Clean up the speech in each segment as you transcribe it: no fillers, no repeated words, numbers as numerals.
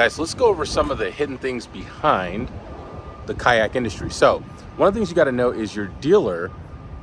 Guys, let's go over some of the hidden things behind the kayak industry. So one of the things you got to know is your dealer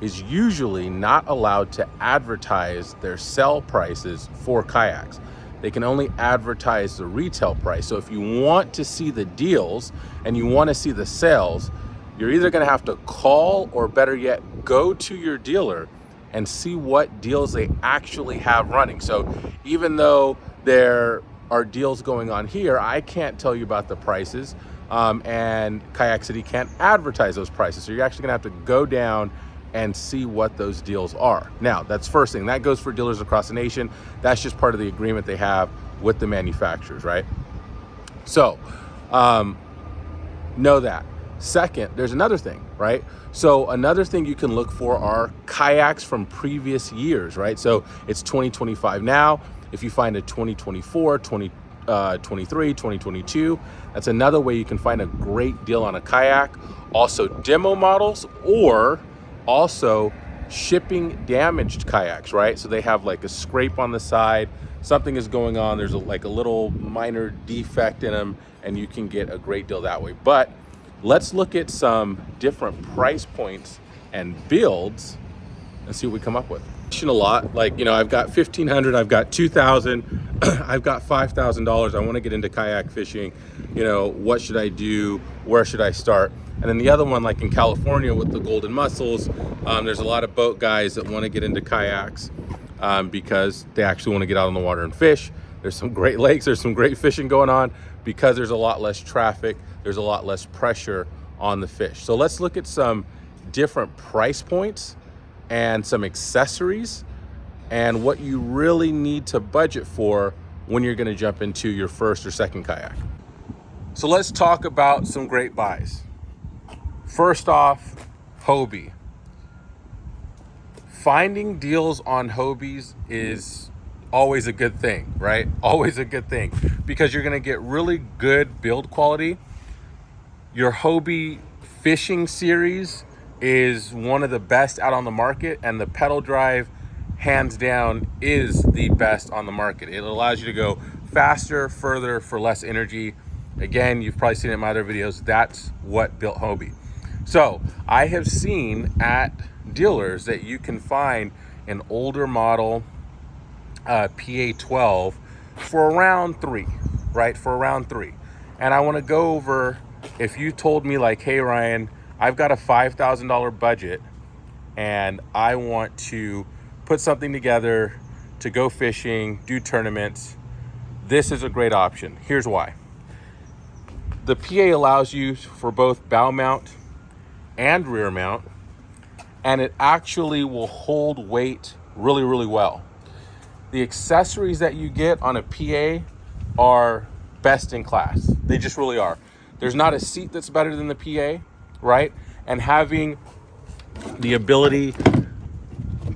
is usually not allowed to advertise their sell prices for kayaks. They can only advertise the retail price. So if you want to see the deals and you want to see the sales, you're either going to have to call, or better yet, go to your dealer and see what deals they actually have running. So even though there are deals going on here, I can't tell you about the prices, and Kayak City can't advertise those prices. So you're actually gonna have to go down and see what those deals are. Now, that's first thing. That goes for dealers across the nation. That's just part of the agreement they have with the manufacturers, right? So know that. Second, there's another thing, right? So another thing you can look for are kayaks from previous years, right? So it's 2025 now. If you find a 2024, 2023, 2022, that's another way you can find a great deal on a kayak. Also demo models, or also shipping damaged kayaks, right? So they have like a scrape on the side, something is going on, there's like a little minor defect in them, and you can get a great deal that way. But let's look at some different price points and builds and see what we come up with. A lot, like, you know, I've got $1,500, I've got $2,000, I've got $5,000. I want to get into kayak fishing. You know, what should I do? Where should I start? And then the other one, like in California with the golden mussels, there's a lot of boat guys that want to get into kayaks because they actually want to get out on the water and fish. There's some great lakes, there's some great fishing going on because there's a lot less traffic, there's a lot less pressure on the fish. So let's look at some different price points and some accessories and what you really need to budget for when you're going to jump into your first or second kayak. So let's talk about some great buys. First off, Hobie. Finding deals on Hobies is always a good thing, right? Always a good thing, because you're going to get really good build quality. Your Hobie fishing series is one of the best out on the market, and the pedal drive, hands down, is the best on the market. It allows you to go faster, further, for less energy. Again, you've probably seen it in my other videos. That's what built Hobie. So I have seen at dealers that you can find an older model PA12 for around $3,000, right? For around $3,000. And I want to go over, if you told me like, hey Ryan, I've got a $5,000 budget and I want to put something together to go fishing, do tournaments, this is a great option. Here's why. The PA allows you for both bow mount and rear mount, and it actually will hold weight really, really well. The accessories that you get on a PA are best in class. They just really are. There's not a seat that's better than the PA, right? And having the ability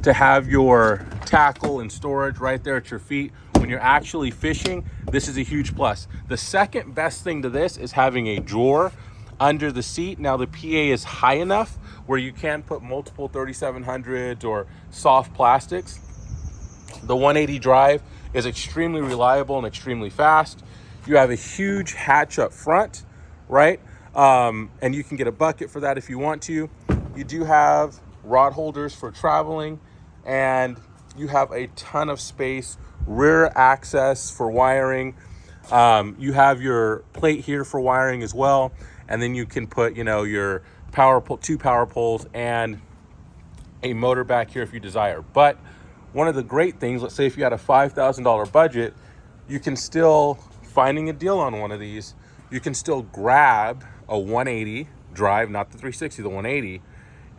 to have your tackle and storage right there at your feet when you're actually fishing, this is a huge plus. The second best thing to this is having a drawer under the seat. Now the PA is high enough where you can put multiple 3700s or soft plastics. The 180 drive is extremely reliable and extremely fast. You have a huge hatch up front, right? And you can get a bucket for that if you want to. You do have rod holders for traveling, and you have a ton of space, rear access for wiring. You have your plate here for wiring as well. And then you can put, you know, your power pole, 2 power poles, and a motor back here if you desire. But one of the great things, let's say if you had a $5,000 budget, you can still, finding a deal on one of these, you can still grab a 180 drive, not the 360, the 180,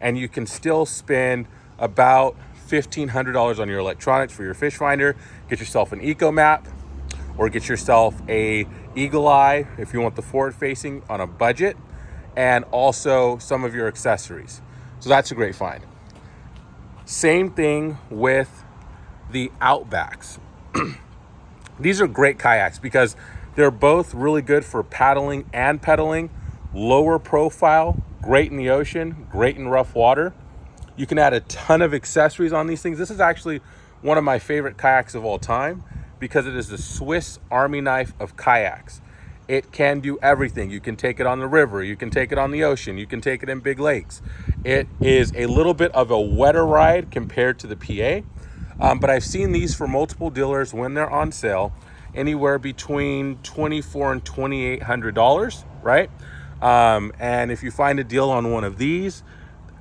and you can still spend about $1,500 on your electronics for your fish finder. Get yourself an eco map, or get yourself a eagle eye if you want the forward facing on a budget, and also some of your accessories. So that's a great find. Same thing with the Outbacks. These are great kayaks because they're both really good for paddling and pedaling. Lower profile, great in the ocean, great in rough water. You can add a ton of accessories on these things. This is actually one of my favorite kayaks of all time because it is the Swiss Army knife of kayaks. It can do everything. You can take it on the river, you can take it on the ocean, you can take it in big lakes. It is a little bit of a wetter ride compared to the PA, but I've seen these for multiple dealers when they're on sale, anywhere between $2,400 and $2,800, right? And if you find a deal on one of these,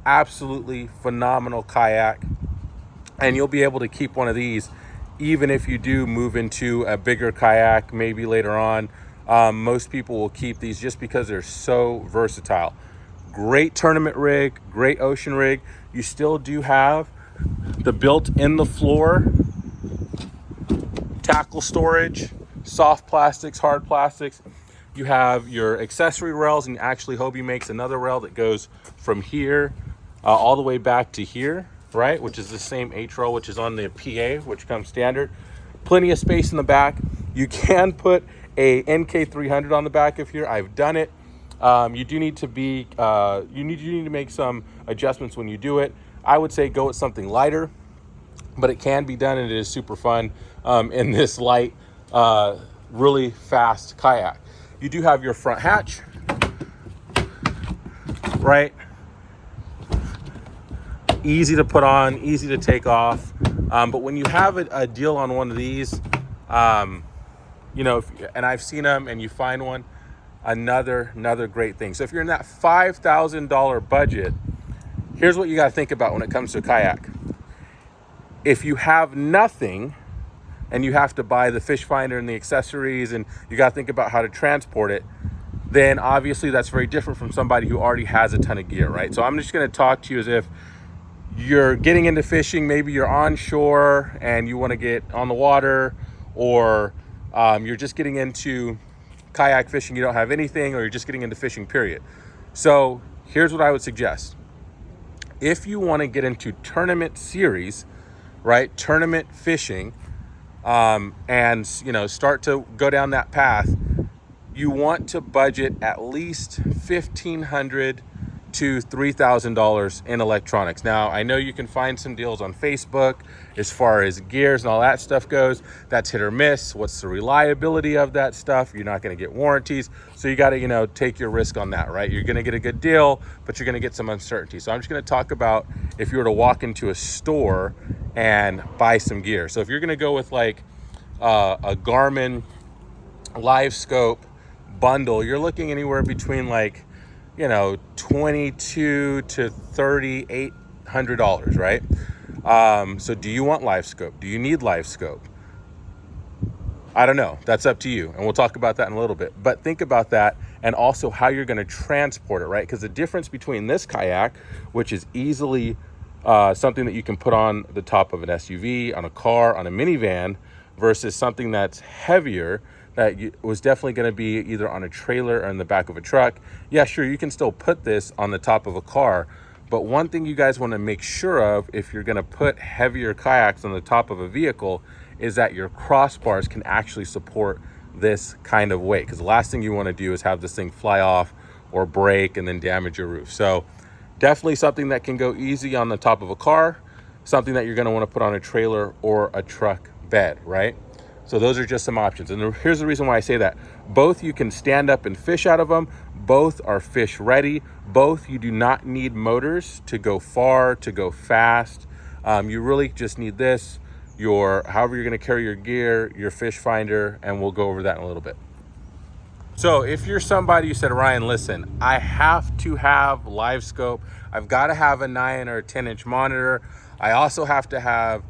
absolutely phenomenal kayak, and you'll be able to keep one of these even if you do move into a bigger kayak maybe later on. Most people will keep these just because they're so versatile. Great tournament rig, great ocean rig. You still do have the built in the floor tackle storage, soft plastics, hard plastics. You have your accessory rails, and actually Hobie makes another rail that goes from here all the way back to here, right? Which is the same H rail, which is on the PA, which comes standard. Plenty of space in the back. You can put a NK300 on the back of here. I've done it. You do need to be, you need to make some adjustments when you do it. I would say go with something lighter, but it can be done, and it is super fun in this light, really fast kayak. You do have your front hatch, right? Easy to put on, easy to take off. But when you have a deal on one of these, you know, and I've seen them, and you find one, another great thing. So if you're in that $5,000 budget, here's what you got to think about when it comes to a kayak. If you have nothing and you have to buy the fish finder and the accessories, and you got to think about how to transport it, then obviously that's very different from somebody who already has a ton of gear, right? So I'm just going to talk to you as if you're getting into fishing. Maybe you're on shore and you want to get on the water, or you're just getting into kayak fishing, you don't have anything, or you're just getting into fishing, period. So here's what I would suggest. If you want to get into tournament series, right, tournament fishing, and you know, start to go down that path, you want to budget at least $1,500 to $3,000 in electronics. Now, I know you can find some deals on Facebook as far as gears and all that stuff goes. That's hit or miss. What's the reliability of that stuff? You're not going to get warranties. So you got to, you know, take your risk on that, right? You're going to get a good deal, but you're going to get some uncertainty. So I'm just going to talk about if you were to walk into a store and buy some gear. So if you're going to go with like a Garmin live scope bundle, you're looking anywhere between like, you know, $2,200 to $3,800, right? So do you want live scope? Do you need live scope? I don't know. That's up to you. And we'll talk about that in a little bit. But think about that, and also how you're going to transport it, right? Because the difference between this kayak, which is easily something that you can put on the top of an SUV, on a car, on a minivan, versus something that's heavier, that was definitely going to be either on a trailer or in the back of a truck. Yeah, sure, you can still put this on the top of a car, but one thing you guys want to make sure of if you're going to put heavier kayaks on the top of a vehicle is that your crossbars can actually support this kind of weight, because the last thing you want to do is have this thing fly off or break and then damage your roof. So definitely something that can go easy on the top of a car, something that you're going to want to put on a trailer or a truck bed, right? So those are just some options. And here's the reason why I say that. Both you can stand up and fish out of them. Both are fish ready. Both you do not need motors to go far, to go fast. You really just need this, however you're going to carry your gear, your fish finder, and we'll go over that in a little bit. So if you're somebody who said, Ryan, listen, I have to have live scope. I've got to have a 9 or a 10-inch monitor. I also have to have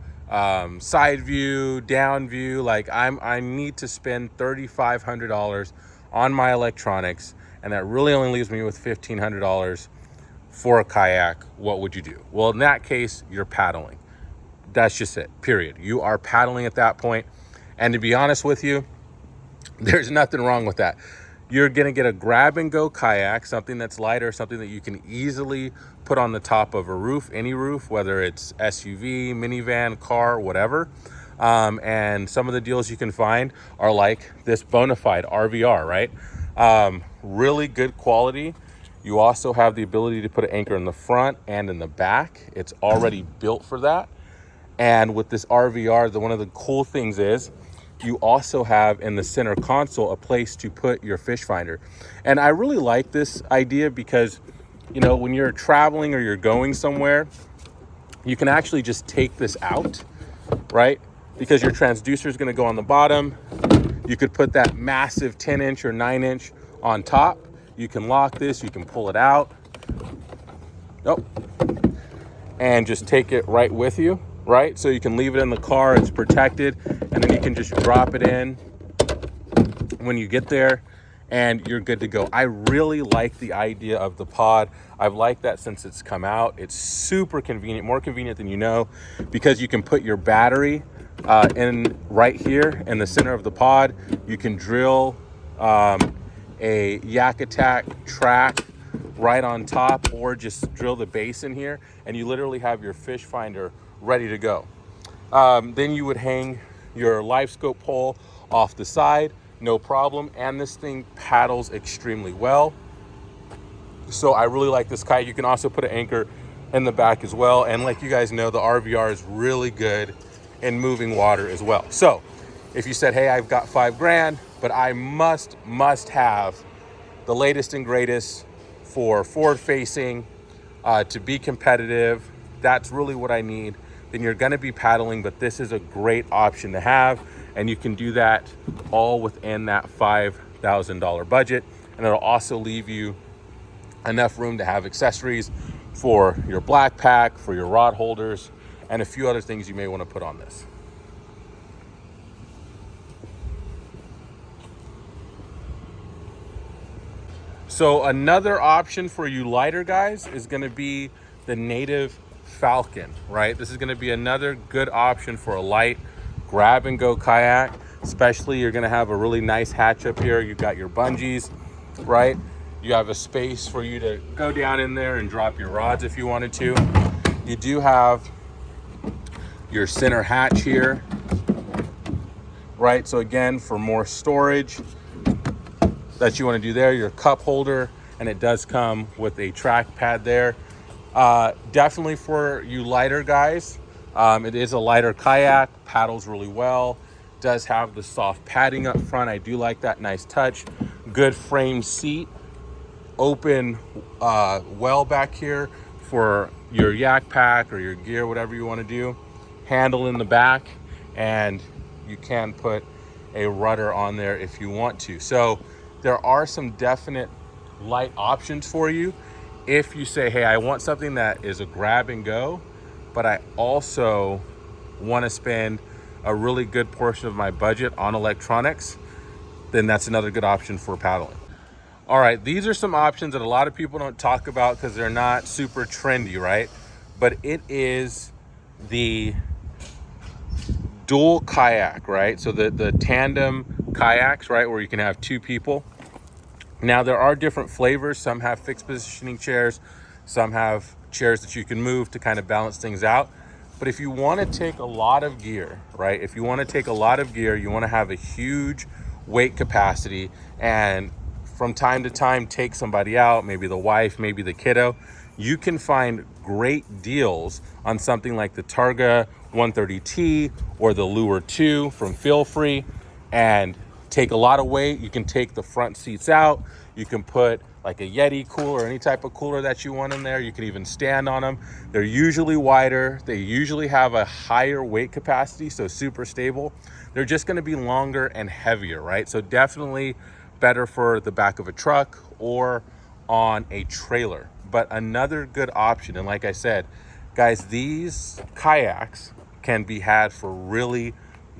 side view, down view. Like I need to spend $3,500 on my electronics, and that really only leaves me with $1,500 for a kayak. What would you do? Well, in that case, you're paddling. That's just it, period. You are paddling at that point. And to be honest with you, there's nothing wrong with that. You're gonna get a grab and go kayak, something that's lighter, something that you can easily put on the top of a roof, any roof, whether it's SUV, minivan, car, whatever. And some of the deals you can find are like this Bonafide RVR, right? Really good quality. You also have the ability to put an anchor in the front and in the back. It's already built for that. And with this RVR, one of the cool things is you also have in the center console a place to put your fish finder. And I really like this idea because, you know, when you're traveling or you're going somewhere, you can actually just take this out, right? Because your transducer is going to go on the bottom. You could put that massive 10-inch or 9-inch on top. You can lock this, you can pull it out. Nope. And just take it right with you, right? So you can leave it in the car, it's protected, and then you can just drop it in when you get there and you're good to go. I really like the idea of the pod. I've liked that since it's come out. It's super convenient, more convenient than you know, because you can put your battery in right here in the center of the pod. You can drill a Yak Attack track right on top, or just drill the base in here, and you literally have your fish finder ready to go. Then you would hang your live scope pole off the side, no problem. And this thing paddles extremely well. So I really like this kayak. You can also put an anchor in the back as well. And like you guys know, the RVR is really good in moving water as well. So if you said, hey, I've got $5,000, but I must have the latest and greatest for forward facing, to be competitive, that's really what I need, then you're gonna be paddling, but this is a great option to have. And you can do that all within that $5,000 budget. And it'll also leave you enough room to have accessories for your black pack, for your rod holders, and a few other things you may want to put on this. So another option for you lighter guys is going to be the Native Falcon, right? This is going to be another good option for a light grab and go kayak. Especially, you're going to have a really nice hatch up here. You've got your bungees, right? You have a space for you to go down in there and drop your rods if you wanted to. You do have your center hatch here, right? So again, for more storage that you want to do there, your cup holder, and it does come with a track pad there. Definitely for you lighter guys, it is a lighter kayak, paddles really well, does have the soft padding up front. I do like that, nice touch. Good frame seat, open well back here for your yak pack or your gear, whatever you want to do. Handle in the back, and you can put a rudder on there if you want to. So there are some definite light options for you if you say, hey, I want something that is a grab and go, but I also want to spend a really good portion of my budget on electronics. Then that's another good option for paddling. All right, these are some options that a lot of people don't talk about because they're not super trendy, right? But it is the dual kayak, right? So the tandem kayaks, right, where you can have two people. Now there are different flavors. Some have fixed positioning chairs, some have chairs that you can move to kind of balance things out. But if you want to take a lot of gear, right, if you want to take a lot of gear, you want to have a huge weight capacity, and from time to time take somebody out, maybe the wife, maybe the kiddo, you can find great deals on something like the Targa 130T or the Lure 2 from Feel Free, and take a lot of weight. You can take the front seats out. You can put like a Yeti cooler, any type of cooler that you want in there. You can even stand on them. They're usually wider. They usually have a higher weight capacity, so super stable. They're just going to be longer and heavier, right? So definitely better for the back of a truck or on a trailer. But another good option, and like I said, guys, these kayaks can be had for really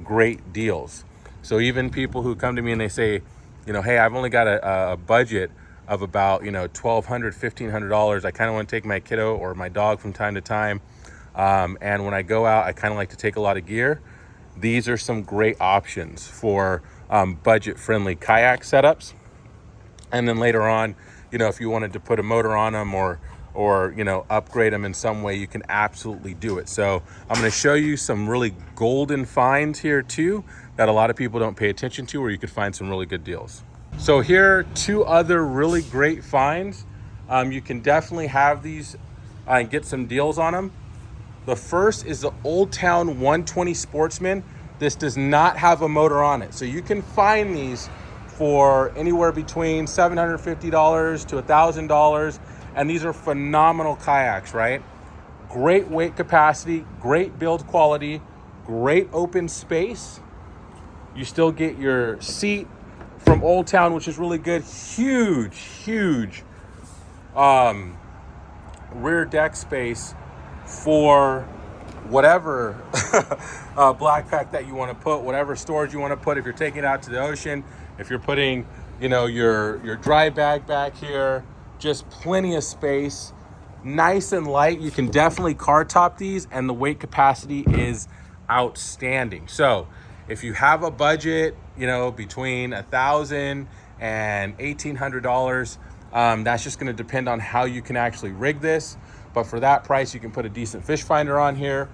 great deals. So even people who come to me and they say, you know, hey, I've only got a budget of about, you know, $1,200, $1,500. I kind of want to take my kiddo or my dog from time to time. And when I go out, I kind of like to take a lot of gear. These are some great options for budget-friendly kayak setups. And then later on, you know, if you wanted to put a motor on them or you know, upgrade them in some way, you can absolutely do it. So I'm going to show you some really golden finds here too that a lot of people don't pay attention to, where you could find some really good deals. So here are two other really great finds. You can definitely have these and get some deals on them. The first is the Old Town 120 Sportsman. This does not have a motor on it. So you can find these for anywhere between $750 to $1,000. And these are phenomenal kayaks, right? Great weight capacity, great build quality, great open space. You still get your seat from Old Town, which is really good. Huge rear deck space for whatever backpack that you want to put, whatever storage you want to put. If you're taking it out to the ocean, if you're putting, your dry bag back here, just plenty of space, nice and light. You can definitely car top these, and the weight capacity is outstanding. So if you have a budget, between $1,000 and $1,800, that's just going to depend on how you can actually rig this. But for that price, you can put a decent fish finder on here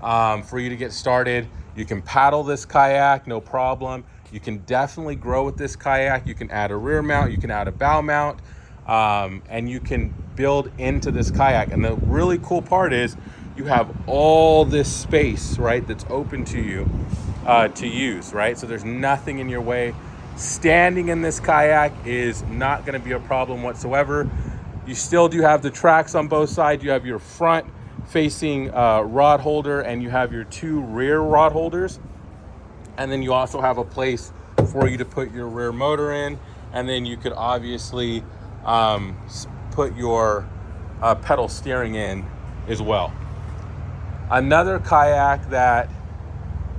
for you to get started. You can paddle this kayak, no problem. You can definitely grow with this kayak. You can add a rear mount, you can add a bow mount, and you can build into this kayak. And the really cool part is you have all this space, right, that's open to you to use, right? So there's nothing in your way. Standing in this kayak is not going to be a problem whatsoever. You still do have the tracks on both sides. You have your front facing rod holder, and you have your two rear rod holders. And then you also have a place for you to put your rear motor in. And then you could obviously put your pedal steering in as well. Another kayak that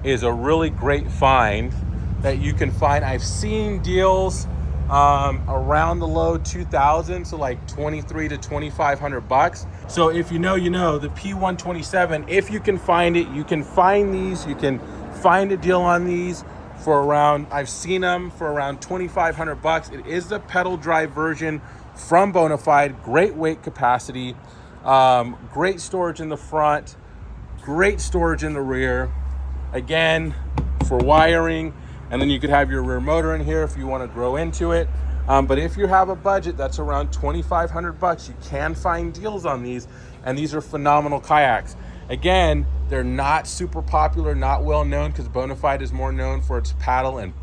is a really great find that you can find, I've seen deals around the low 2,000, so like 2,300 to 2,500 bucks. So if you know, the P127, if you can find it, you can find these, you can find a deal on these for around, I've seen them for around 2,500 bucks. It is the pedal drive version from Bonafide, great weight capacity, great storage in the front, great storage in the rear, again, for wiring. And then you could have your rear motor in here if you want to grow into it. But if you have a budget that's around 2,500 bucks, you can find deals on these. And these are phenomenal kayaks. Again, they're not super popular, not well known, because Bonafide is more known for its paddle and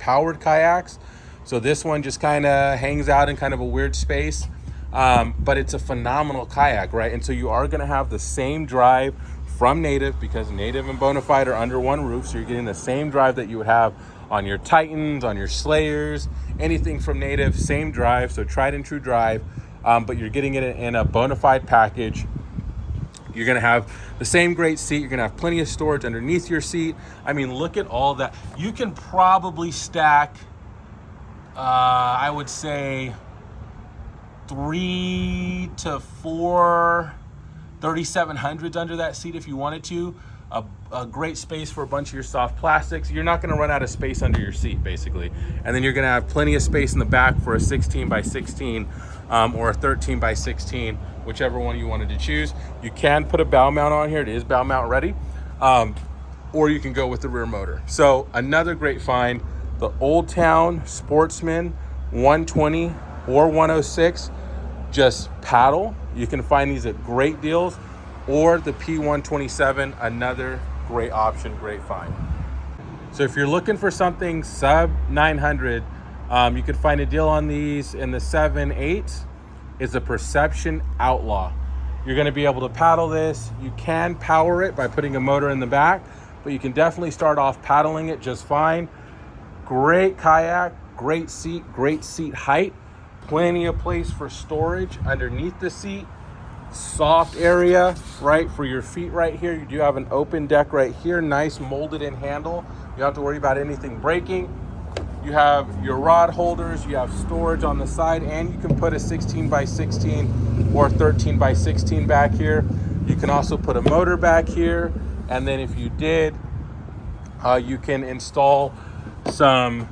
powered kayaks. So this one just kind of hangs out in kind of a weird space. But it's a phenomenal kayak, right? And so you are going to have the same drive from Native, because Native and Bonafide are under one roof, so you're getting the same drive that you would have on your Titans, on your Slayers, anything from Native, same drive, so tried and true drive, but you're getting it in a Bonafide package. You're gonna have the same great seat, you're gonna have plenty of storage underneath your seat. I mean, look at all that. You can probably stack, I would say, 3 to 4 3700s under that seat if you wanted to. A great space for a bunch of your soft plastics. You're not going to run out of space under your seat, basically. And then you're going to have plenty of space in the back for a 16 by 16 or a 13 by 16, whichever one you wanted to choose. You can put a bow mount on here. It is bow mount ready. Or you can go with the rear motor. So another great find, the Old Town Sportsman 120 or 106. Just paddle. You can find these at great deals, or the P127, another great option, great find. So if you're looking for something sub 900, you can find a deal on these in the 7/8. It's a Perception Outlaw. You're going to be able to paddle this. You can power it by putting a motor in the back, but you can definitely start off paddling it just fine. Great kayak, great seat height. Plenty of place for storage underneath the seat. Soft area, right, for your feet right here. You do have an open deck right here. Nice molded in handle. You don't have to worry about anything breaking. You have your rod holders. You have storage on the side, and you can put a 16 by 16 or 13 by 16 back here. You can also put a motor back here. And then if you did, you can install some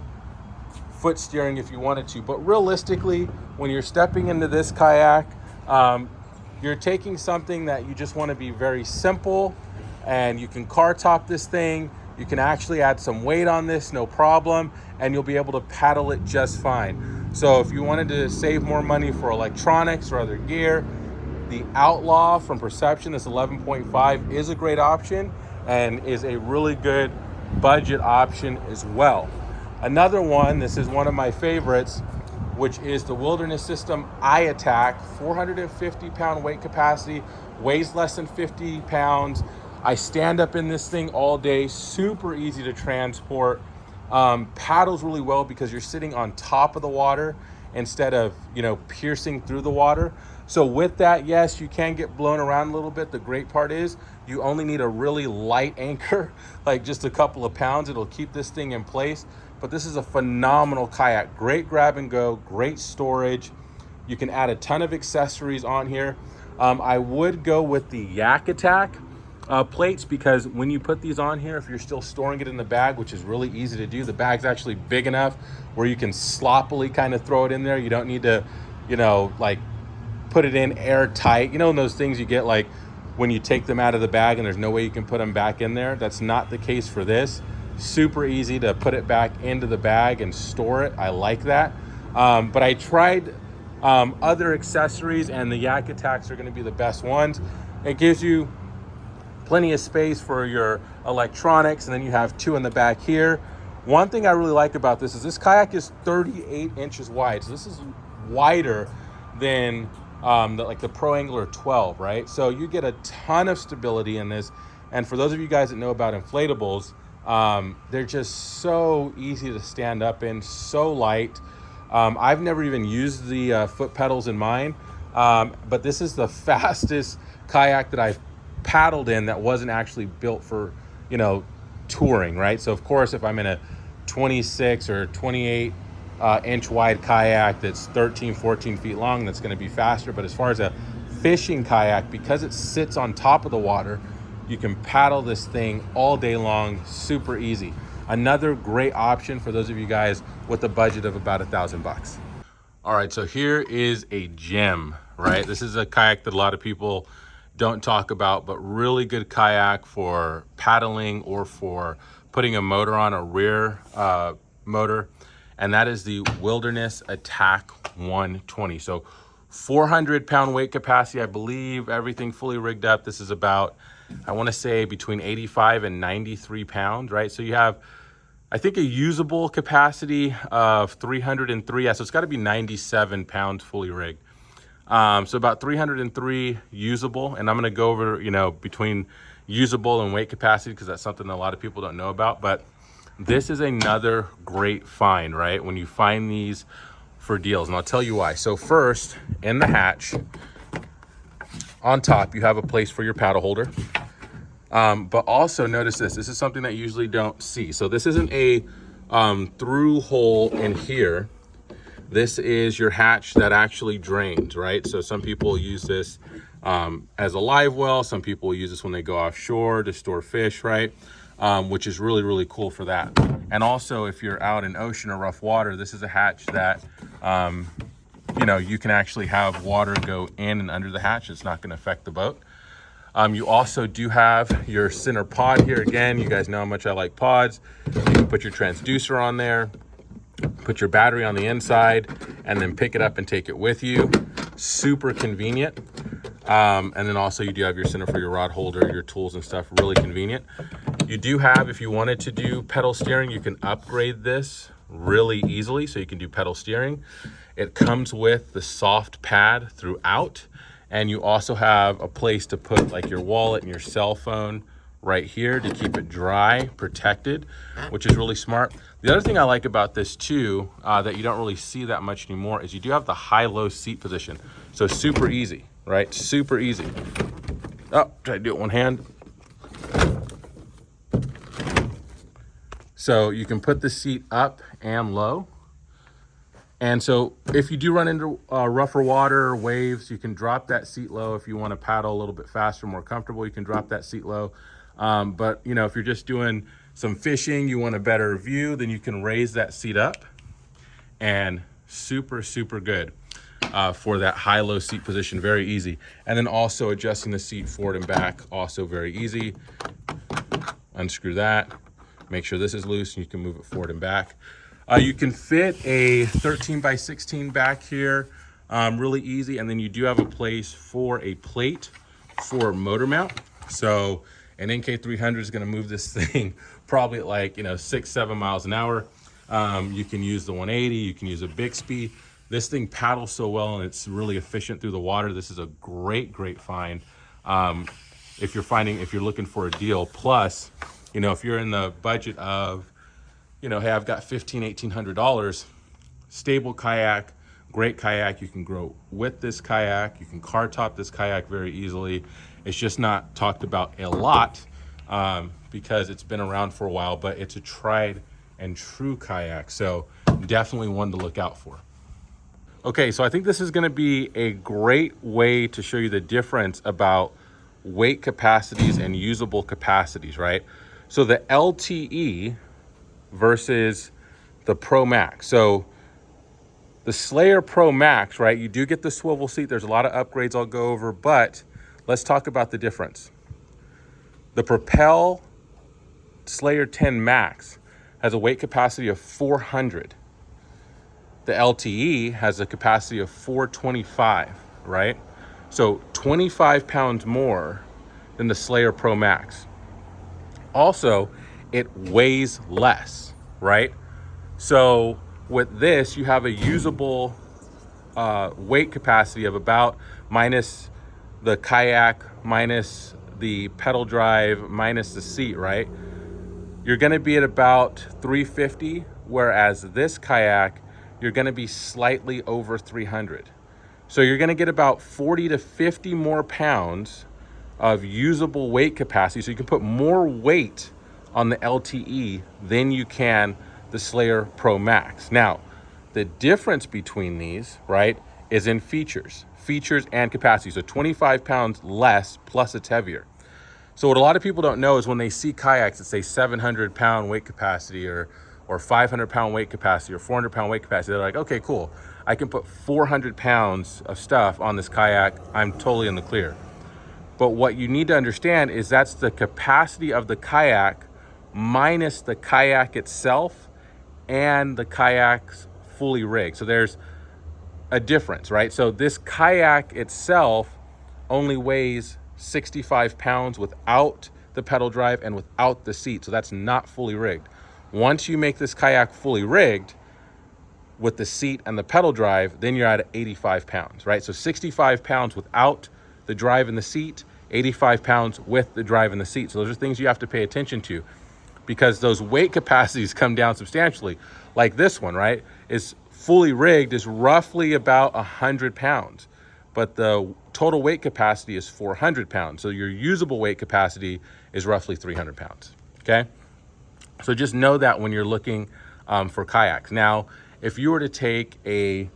foot steering if you wanted to. But realistically, when you're stepping into this kayak, you're taking something that you just want to be very simple, and you can car top this thing. You can actually add some weight on this, no problem, and you'll be able to paddle it just fine. So if you wanted to save more money for electronics or other gear, the Outlaw from Perception, this 11.5, is a great option and is a really good budget option as well. Another one, this is one of my favorites, which is the Wilderness System iAttack, 450 pound weight capacity, weighs less than 50 pounds. I stand up in this thing all day, super easy to transport. Paddles really well because you're sitting on top of the water instead of, piercing through the water. So with that, yes, you can get blown around a little bit. The great part is you only need a really light anchor, like just a couple of pounds. It'll keep this thing in place. But this is a phenomenal kayak. Great grab and go, great storage. You can add a ton of accessories on here. I would go with the Yak Attack plates, because when you put these on here, if you're still storing it in the bag, which is really easy to do, the bag's actually big enough where you can sloppily kind of throw it in there. You don't need to, like put it in airtight. In those things you get like when you take them out of the bag and there's no way you can put them back in there. That's not the case for this. Super easy to put it back into the bag and store it. I like that. But I tried other accessories, and the Yak Attacks are going to be the best ones. It gives you plenty of space for your electronics, and then you have two in the back here. One thing I really like about this is this kayak is 38 inches wide. So this is wider than the Pro Angler 12, right? So you get a ton of stability in this. And for those of you guys that know about inflatables, they're just so easy to stand up in, so light. I've never even used the foot pedals in mine, but this is the fastest kayak that I've paddled in that wasn't actually built for, touring, right? So of course, if I'm in a 26 or 28 inch wide kayak that's 13, 14 feet long, that's going to be faster. But as far as a fishing kayak, because it sits on top of the water, you can paddle this thing all day long, super easy. Another great option for those of you guys with a budget of about $1,000. All right, so here is a gem, right? This is a kayak that a lot of people don't talk about, but really good kayak for paddling or for putting a motor on, a rear motor. And that is the Wilderness Attack 120. So 400 pound weight capacity, I believe, everything fully rigged up. This is about, I want to say, between 85 and 93 pounds, right? So you have, I think, a usable capacity of 303. Yeah, so it's got to be 97 pounds fully rigged. So about 303 usable. And I'm going to go over, between usable and weight capacity, because that's something that a lot of people don't know about. But this is another great find, right? When you find these for deals, and I'll tell you why. So first, in the hatch, on top, you have a place for your paddle holder. But also notice this is something that you usually don't see. So this isn't a through hole in here. This is your hatch that actually drains, right? So some people use this as a live well. Some people use this when they go offshore to store fish, right? Which is really, really cool for that. And also, if you're out in ocean or rough water, this is a hatch that, you can actually have water go in and under the hatch. It's not going to affect the boat. You also do have your center pod here. Again, you guys know how much I like pods. You can put your transducer on there, put your battery on the inside, and then pick it up and take it with you. Super convenient. And then also you do have your center for your rod holder, your tools and stuff, really convenient. You do have, if you wanted to do pedal steering, you can upgrade this really easily. So you can do pedal steering. It comes with the soft pad throughout. And you also have a place to put like your wallet and your cell phone right here to keep it dry, protected, which is really smart. The other thing I like about this too, that you don't really see that much anymore, is you do have the high-low seat position. So super easy, right? Super easy. Oh, try to do it one hand. So you can put the seat up and low. And so if you do run into rougher water or waves, you can drop that seat low. If you want to paddle a little bit faster, more comfortable, you can drop that seat low. But if you're just doing some fishing, you want a better view, then you can raise that seat up. And super, super good for that high-low seat position, very easy. And then also adjusting the seat forward and back, also very easy. Unscrew that, make sure this is loose, and you can move it forward and back. You can fit a 13 by 16 back here, really easy. And then you do have a place for a plate for motor mount. So an NK300 is going to move this thing probably at like, 6-7 miles an hour. You can use the 180, you can use a Bixby. This thing paddles so well and it's really efficient through the water. This is a great find. If you're looking for a deal. Plus, if you're in the budget of, hey, I've got $1,500-$1,800, stable kayak, great kayak. You can grow with this kayak. You can car top this kayak very easily. It's just not talked about a lot because it's been around for a while, but it's a tried and true kayak. So definitely one to look out for. Okay, so I think this is going to be a great way to show you the difference about weight capacities and usable capacities, right? So the LTE versus the Pro Max. So the Slayer Pro Max, right? You do get the swivel seat. There's a lot of upgrades I'll go over, but let's talk about the difference. The Propel Slayer 10 Max has a weight capacity of 400. The LTE has a capacity of 425, right? So 25 pounds more than the Slayer Pro Max. Also, it weighs less, right? So with this, you have a usable weight capacity of about, minus the kayak, minus the pedal drive, minus the seat, right? You're gonna be at about 350, whereas this kayak, you're gonna be slightly over 300. So you're gonna get about 40 to 50 more pounds of usable weight capacity. So you can put more weight on the LTE than you can the Slayer Pro Max. Now, the difference between these, right, is in features and capacity. So 25 pounds less, plus it's heavier. So what a lot of people don't know is when they see kayaks that say 700 pound weight capacity or 500 pound weight capacity or 400 pound weight capacity, they're like, okay, cool. I can put 400 pounds of stuff on this kayak. I'm totally in the clear. But what you need to understand is that's the capacity of the kayak minus the kayak itself and the kayak's fully rigged. So there's a difference, right? So this kayak itself only weighs 65 pounds without the pedal drive and without the seat. So that's not fully rigged. Once you make this kayak fully rigged with the seat and the pedal drive, then you're at 85 pounds, right? So 65 pounds without the drive and the seat, 85 pounds with the drive and the seat. So those are things you have to pay attention to because those weight capacities come down substantially. Like this one, right, is fully rigged, is roughly about 100 pounds. But the total weight capacity is 400 pounds. So your usable weight capacity is roughly 300 pounds, okay? So just know that when you're looking for kayaks. Now, if you were to take a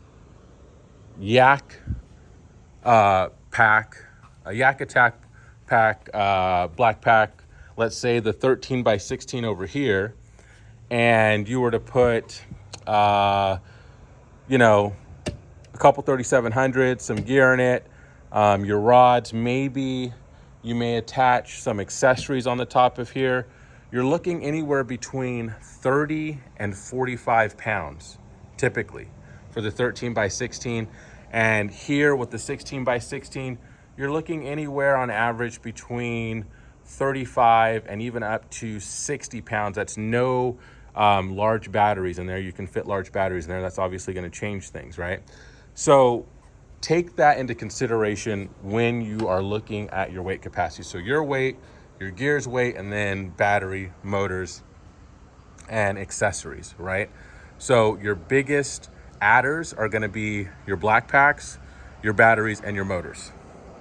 Yak pack, a Yak Attack pack, black pack, let's say the 13 by 16 over here, and you were to put, a couple 3700s, some gear in it, your rods, maybe you may attach some accessories on the top of here. You're looking anywhere between 30 and 45 pounds, typically, for the 13 by 16. And here with the 16 by 16, you're looking anywhere on average between 35 and even up to 60 pounds. That's no large batteries in there. You can fit large batteries in there. That's obviously going to change things, right? So take that into consideration when you are looking at your weight capacity. So your weight, your gear's weight, and then battery, motors, and accessories, right? So your biggest adders are going to be your black packs, your batteries, and your motors,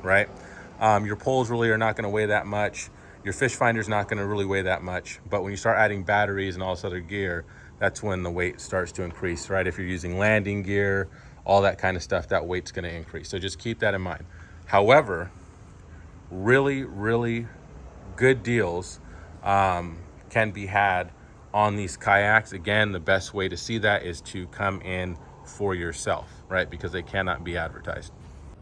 right? Your poles really are not going to weigh that much. Your fish finder's not going to really weigh that much. But when you start adding batteries and all this other gear, that's when the weight starts to increase, right? If you're using landing gear, all that kind of stuff, that weight's going to increase. So just keep that in mind. However, really, really good deals can be had on these kayaks. Again, the best way to see that is to come in for yourself, right? Because they cannot be advertised.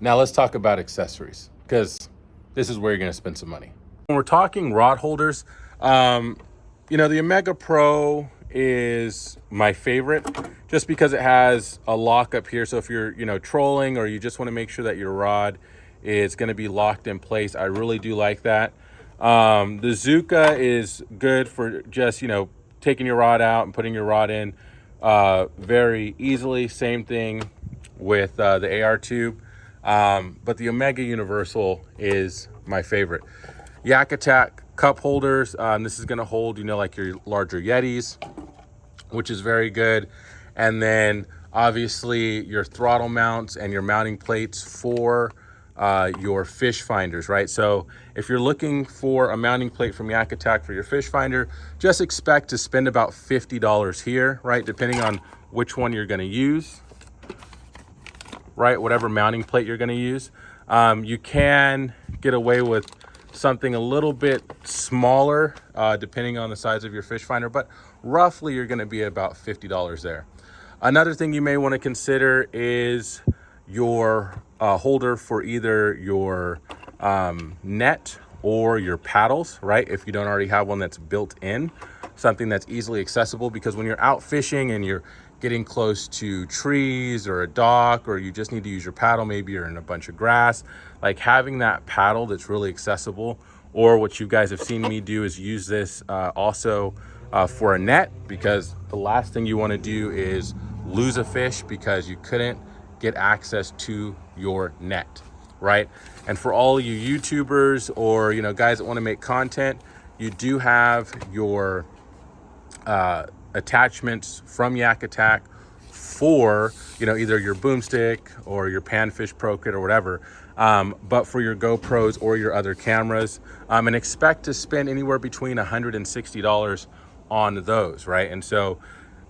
Now let's talk about accessories, because this is where you're going to spend some money. When we're talking rod holders, the Omega Pro is my favorite just because it has a lock up here. So if you're, trolling or you just want to make sure that your rod is going to be locked in place, I really do like that. The Zuka is good for just, taking your rod out and putting your rod in very easily. Same thing with the AR tube. But the Omega Universal is my favorite. Yak Attack cup holders. This is going to hold, like your larger Yetis, which is very good. And then obviously your throttle mounts and your mounting plates for your fish finders, right? So if you're looking for a mounting plate from Yak Attack for your fish finder, just expect to spend about $50 here, right? Depending on which one you're going to use, right? Whatever mounting plate you're going to use. You can get away with something a little bit smaller, depending on the size of your fish finder, but roughly you're going to be at about $50 there. Another thing you may want to consider is your holder for either your net or your paddles, right? If you don't already have one that's built in, something that's easily accessible, because when you're out fishing and you're getting close to trees or a dock, or you just need to use your paddle, maybe you're in a bunch of grass, like having that paddle that's really accessible. Or what you guys have seen me do is use this also for a net, because the last thing you want to do is lose a fish because you couldn't get access to your net, right? And for all you YouTubers or guys that want to make content, you do have your attachments from Yak Attack for either your boomstick or your Panfish Pro Kit or whatever, but for your GoPros or your other cameras, and expect to spend anywhere between $100 and $60 on those, right? And so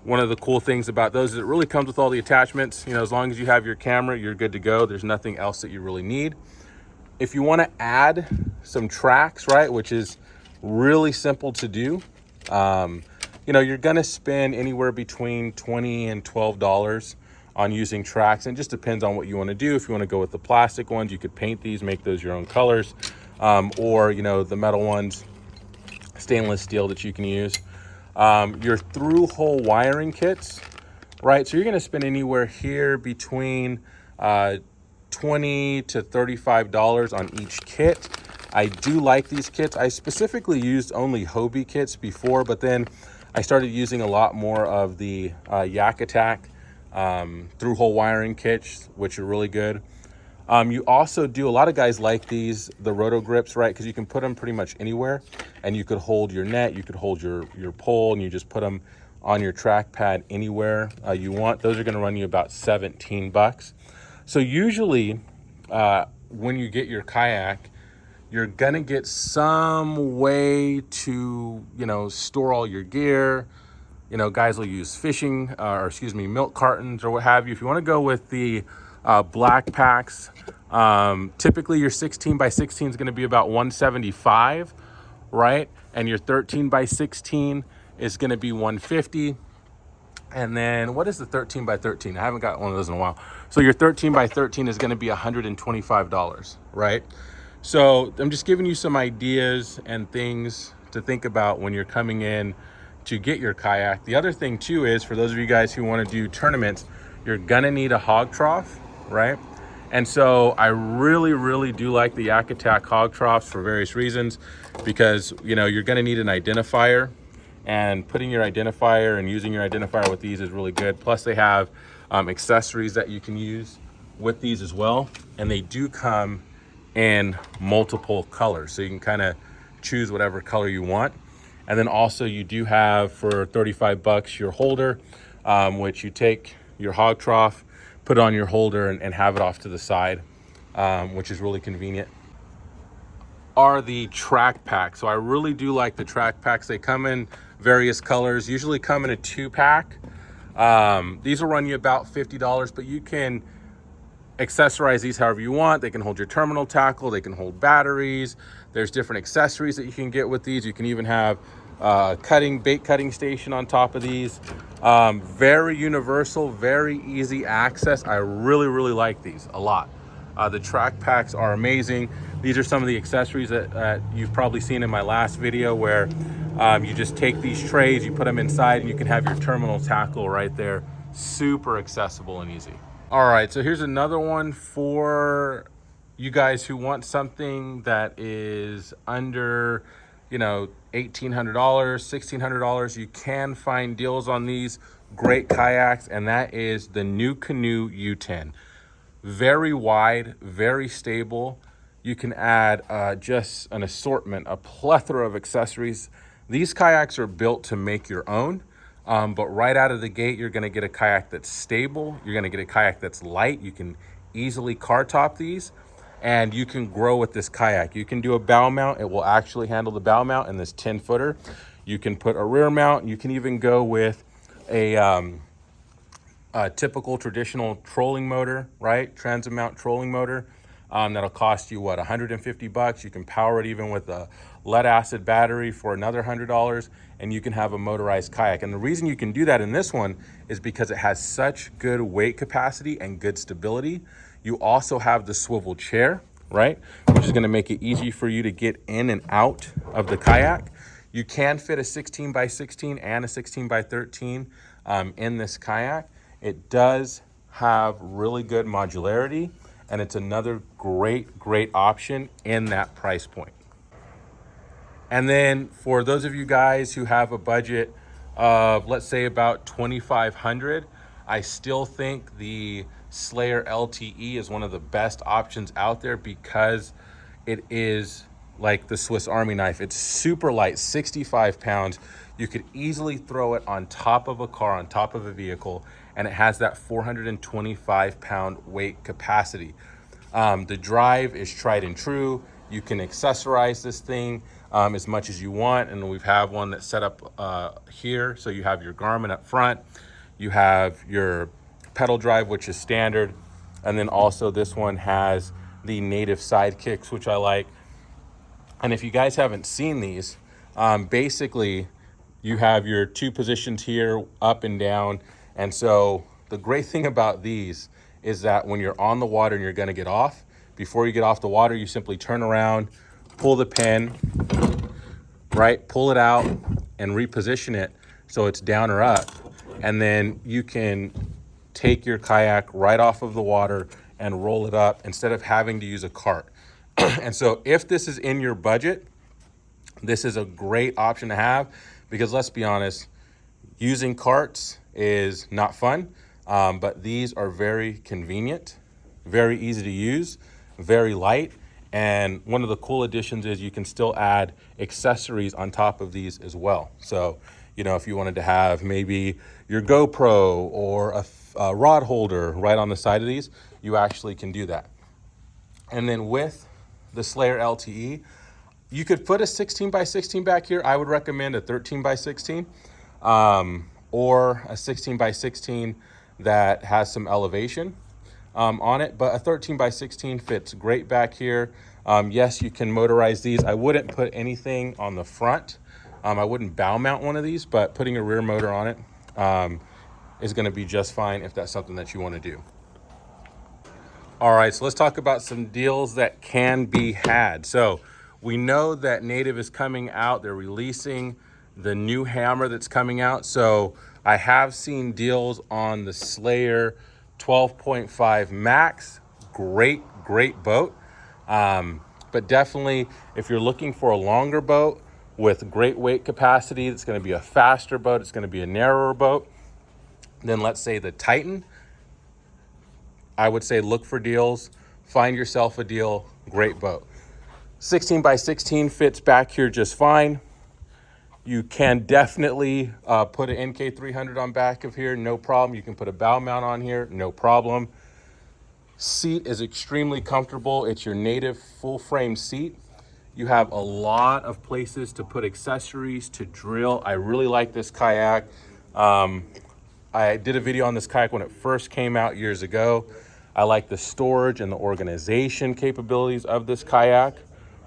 one of the cool things about those is it really comes with all the attachments. As long as you have your camera, you're good to go. There's nothing else that you really need. If you want to add some tracks, right, which is really simple to do, you're going to spend anywhere between $20 and $12 on using tracks. And it just depends on what you want to do. If you want to go with the plastic ones, you could paint these, make those your own colors, or the metal ones, stainless steel that you can use. Your through hole wiring kits, right? So you're going to spend anywhere here between $20 to $35 on each kit. I do like these kits. I specifically used only Hobie kits before, but then I started using a lot more of the Yak Attack through hole wiring kits, which are really good. You also do, a lot of guys like these, the roto grips, right? Because you can put them pretty much anywhere, and you could hold your net, you could hold your pole, and you just put them on your track pad anywhere you want. Those are going to run you about 17 bucks. So usually when you get your kayak, you're going to get some way to, store all your gear. Guys will use fishing, milk cartons or what have you. If you want to go with the black packs, typically your 16 by 16 is going to be about $175, right? And your 13 by 16 is going to be $150. And then what is the 13 by 13? I haven't got one of those in a while. So your 13 by 13 is going to be $125, right? So I'm just giving you some ideas and things to think about when you're coming in to get your kayak. The other thing too is, for those of you guys who want to do tournaments, you're gonna need a hog trough, right? And so I really, really do like the Yak Attack hog troughs for various reasons, because you're gonna need an identifier, and putting your identifier and using your identifier with these is really good. Plus they have accessories that you can use with these as well, and they do come in multiple colors, so you can kind of choose whatever color you want. And then also you do have, for 35 bucks, your holder, which you take your hog trough, put on your holder, and have it off to the side, which is really convenient. Are the track packs. So I really do like the track packs. They come in various colors, usually come in a 2-pack. These will run you about $50, but you can accessorize these however you want. They can hold your terminal tackle, they can hold batteries. There's different accessories that you can get with these. You can even have bait cutting station on top of these. Very universal, very easy access. I really, really like these a lot. The track packs are amazing. These are some of the accessories that you've probably seen in my last video, where you just take these trays, you put them inside, and you can have your terminal tackle right there. Super accessible and easy. All right, so here's another one for you guys who want something that is under, $1,800, $1,600, you can find deals on these great kayaks, and that is the New Canoe U10. Very wide, very stable. You can add just an assortment, a plethora of accessories. These kayaks are built to make your own, but right out of the gate, you're gonna get a kayak that's stable. You're gonna get a kayak that's light. You can easily car top these, and you can grow with this kayak. You can do a bow mount. It will actually handle the bow mount in this 10-footer. You can put a rear mount. You can even go with a typical traditional trolling motor, right? Transit mount trolling motor. That'll cost you what, $150. You can power it even with a lead acid battery for another $100, and you can have a motorized kayak. And the reason you can do that in this one is because it has such good weight capacity and good stability. You also have the swivel chair, right? Which is gonna make it easy for you to get in and out of the kayak. You can fit a 16 by 16 and a 16 by 13 in this kayak. It does have really good modularity, and it's another great option in that price point. And then for those of you guys who have a budget of, let's say, about $2,500, I still think the Slayer LTE is one of the best options out there because it is like the Swiss Army knife. It's super light, 65 pounds. You could easily throw it on top of a car, on top of a vehicle, and it has that 425-pound weight capacity. The drive is tried and true. You can accessorize this thing as much as you want, and we have one that's set up here. So you have your Garmin up front, you have your pedal drive, which is standard, and then also this one has the native side kicks, which I like. And if you guys haven't seen these, basically you have your two positions here, up and down. And so the great thing about these is that when you're on the water and you're gonna get off, before you get off the water, you simply turn around, pull the pin, right? Pull it out and reposition it so it's down or up. And then you can take your kayak right off of the water and roll it up instead of having to use a cart. And so if this is in your budget, this is a great option to have, because let's be honest, using carts is not fun, but these are very convenient, very easy to use, very light. And one of the cool additions is you can still add accessories on top of these as well. So, if you wanted to have maybe your GoPro or a rod holder right on the side of these, you actually can do that. And then with the Slayer LTE, you could put a 16 by 16 back here. I would recommend a 13 by 16 or a 16 by 16 that has some elevation on it, but a 13 by 16 fits great back here. Yes, you can motorize these. I wouldn't put anything on the front. I wouldn't bow mount one of these, but putting a rear motor on it is gonna be just fine if that's something that you wanna do. All right, so let's talk about some deals that can be had. So we know that Native is coming out. They're releasing the new hammer that's coming out. So I have seen deals on the Slayer 12.5 Max. Great boat. But definitely if you're looking for a longer boat with great weight capacity, it's gonna be a faster boat, it's gonna be a narrower boat, then let's say the Titan, I would say look for deals, find yourself a deal, great boat. 16 by 16 fits back here just fine. You can definitely put an NK300 on back of here, no problem. You can put a bow mount on here, no problem. Seat is extremely comfortable. It's your Native full frame seat. You have a lot of places to put accessories, to drill. I really like this kayak. I did a video on this kayak when it first came out years ago. I like the storage and the organization capabilities of this kayak,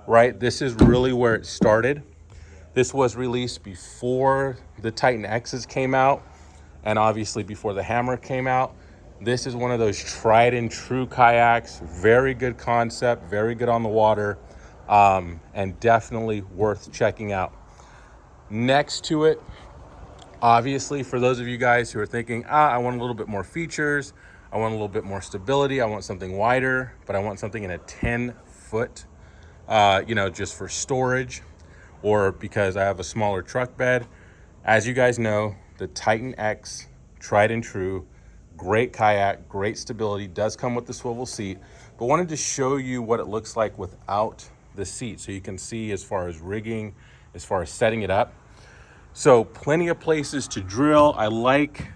right? This is really where it started. This was released before the Titan X's came out, and obviously before the Hammer came out. This is one of those tried and true kayaks, very good concept, very good on the water, and definitely worth checking out. Next to it, obviously, for those of you guys who are thinking, I want a little bit more features, I want a little bit more stability. I want something wider, but I want something in a 10-foot, just for storage, or because I have a smaller truck bed. As you guys know, the Titan X, tried and true, great kayak, great stability, does come with the swivel seat, but wanted to show you what it looks like without the seat so you can see as far as rigging, as far as setting it up. So plenty of places to drill. I like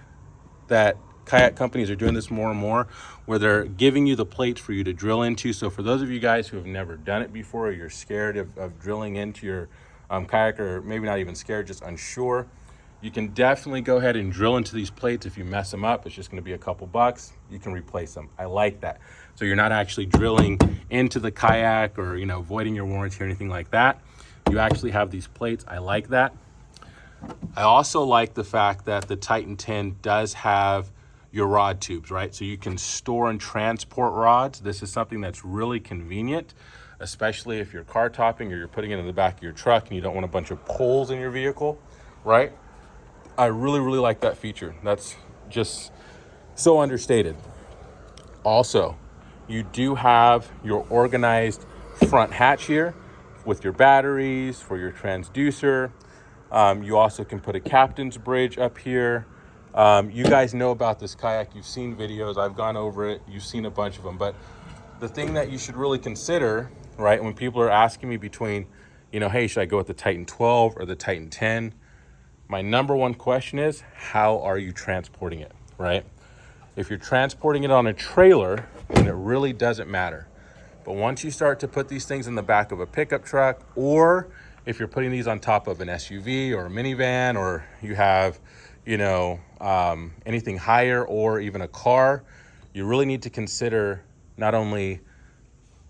that kayak companies are doing this more and more, where they're giving you the plates for you to drill into. So for those of you guys who have never done it before, or you're scared of drilling into your kayak, or maybe not even scared, just unsure, you can definitely go ahead and drill into these plates. If you mess them up, it's just going to be a couple bucks. You can replace them. I like that. So you're not actually drilling into the kayak or, voiding your warranty or anything like that. You actually have these plates. I like that. I also like the fact that the Titan 10 does have your rod tubes, right? So you can store and transport rods. This is something that's really convenient, especially if you're car topping or you're putting it in the back of your truck and you don't want a bunch of poles in your vehicle, right? I really, really like that feature. That's just so understated. Also, you do have your organized front hatch here with your batteries for your transducer. You also can put a captain's bridge up here. You guys know about this kayak. You've seen videos. I've gone over it. You've seen a bunch of them. But the thing that you should really consider, right, when people are asking me between, hey, should I go with the Titan 12 or the Titan 10? My number one question is, how are you transporting it, right? If you're transporting it on a trailer, then it really doesn't matter. But once you start to put these things in the back of a pickup truck, or if you're putting these on top of an SUV or a minivan, or you have, anything higher, or even a car, you really need to consider not only